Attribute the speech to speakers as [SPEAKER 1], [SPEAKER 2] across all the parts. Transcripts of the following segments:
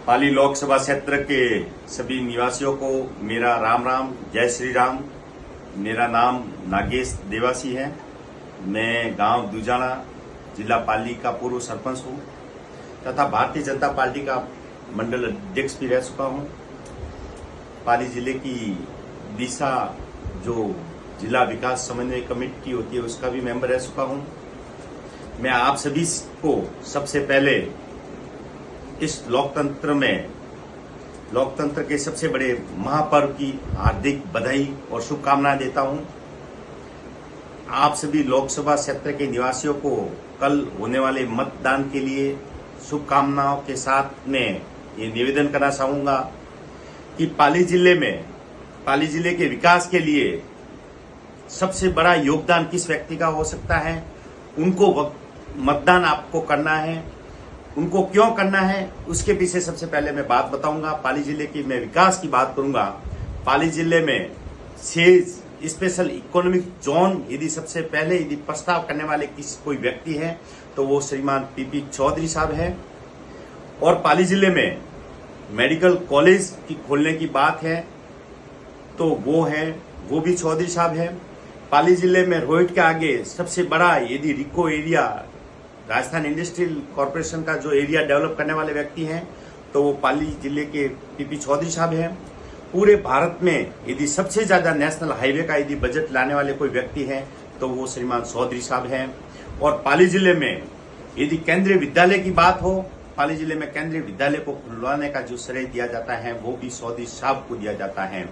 [SPEAKER 1] पाली लोकसभा क्षेत्र के सभी निवासियों को मेरा राम राम, जय श्री राम। मेरा नाम नागेश देवासी है। मैं गांव दुजाना, जिला पाली का पूर्व सरपंच हूं तथा भारतीय जनता पार्टी का मंडल अध्यक्ष भी रह चुका हूं। पाली जिले की दिशा जो जिला विकास समन्वय कमेटी होती है उसका भी मेंबर रह चुका हूं। मैं आप सभी को सबसे पहले इस लोकतंत्र के सबसे बड़े महापर्व की हार्दिक बधाई और शुभकामनाएं देता हूं। आप सभी लोकसभा क्षेत्र के निवासियों को कल होने वाले मतदान के लिए शुभकामनाओं के साथ में ये निवेदन करना चाहूंगा कि पाली जिले के विकास के लिए सबसे बड़ा योगदान किस व्यक्ति का हो सकता है, उनको मतदान आपको करना है। उनको क्यों करना है उसके पीछे सबसे पहले मैं बात बताऊंगा। पाली जिले की मैं विकास की बात करूंगा। पाली जिले में 6 स्पेशल इकोनॉमिक जोन यदि सबसे पहले यदि प्रस्ताव करने वाले कोई व्यक्ति है तो वो श्रीमान पीपी चौधरी साहब है। और पाली जिले में मेडिकल कॉलेज की खोलने की बात है तो वो भी चौधरी साहब है। पाली जिले में रोहिट के आगे सबसे बड़ा यदि रिको एरिया राजस्थान इंडस्ट्रियल कॉरपोरेशन का जो एरिया डेवलप करने वाले व्यक्ति हैं तो वो पाली जिले के पीपी चौधरी साहब हैं। पूरे भारत में यदि सबसे ज्यादा नेशनल हाईवे का यदि बजट लाने वाले कोई व्यक्ति हैं तो वो श्रीमान चौधरी साहब हैं। और पाली जिले में यदि केंद्रीय विद्यालय की बात हो, पाली जिले में केंद्रीय विद्यालय को खुलवाने का जो श्रेय दिया जाता है वो भी चौधरी साहब को दिया जाता है।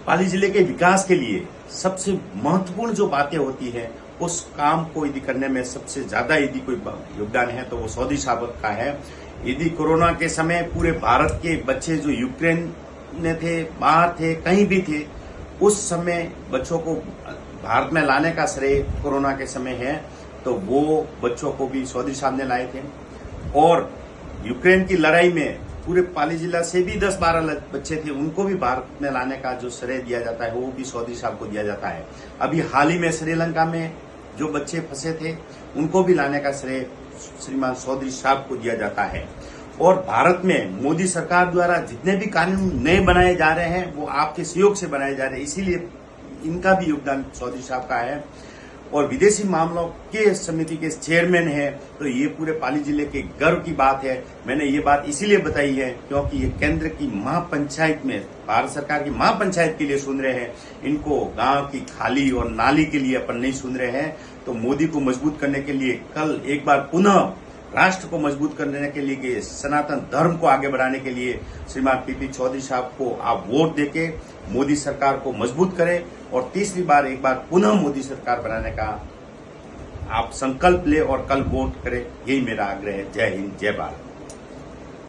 [SPEAKER 1] पाली जिले के विकास के लिए सबसे महत्वपूर्ण जो बातें होती है उस काम को यदि करने में सबसे ज्यादा यदि कोई योगदान है तो वो चौधरी साहब का है। यदि कोरोना के समय पूरे भारत के बच्चे जो यूक्रेन में थे, बाहर थे, कहीं भी थे, उस समय बच्चों को भारत में लाने का श्रेय कोरोना के समय है तो वो बच्चों को भी चौधरी साहब ने लाए थे। और यूक्रेन की लड़ाई में पूरे पाली जिला से भी 10-12 बच्चे थे, उनको भी भारत में लाने का जो श्रेय दिया जाता है वो भी चौधरी साहब को दिया जाता है। अभी हाल ही में श्रीलंका में जो बच्चे फंसे थे उनको भी लाने का श्रेय श्रीमान चौधरी साहब को दिया जाता है। और भारत में मोदी सरकार द्वारा जितने भी कानून नए बनाए जा रहे हैं वो आपके सहयोग से बनाए जा रहे हैं, इसीलिए इनका भी योगदान चौधरी साहब का है। और विदेशी मामलों के समिति के चेयरमैन है तो ये पूरे पाली जिले के गर्व की बात है। मैंने ये बात इसीलिए बताई है क्योंकि ये केंद्र की महापंचायत में भारत सरकार की महापंचायत के लिए सुन रहे हैं। इनको गांव की खाली और नाली के लिए अपन नहीं सुन रहे हैं। तो मोदी को मजबूत करने के लिए कल एक बार पुनः राष्ट्र को मजबूत करने के लिए, सनातन धर्म को आगे बढ़ाने के लिए श्रीमान पीपी चौधरी साहब को आप वोट देके मोदी सरकार को मजबूत करें और तीसरी बार एक बार पुनः मोदी सरकार बनाने का आप संकल्प ले और कल वोट करें। यही मेरा आग्रह है। जय हिंद, जय भारत।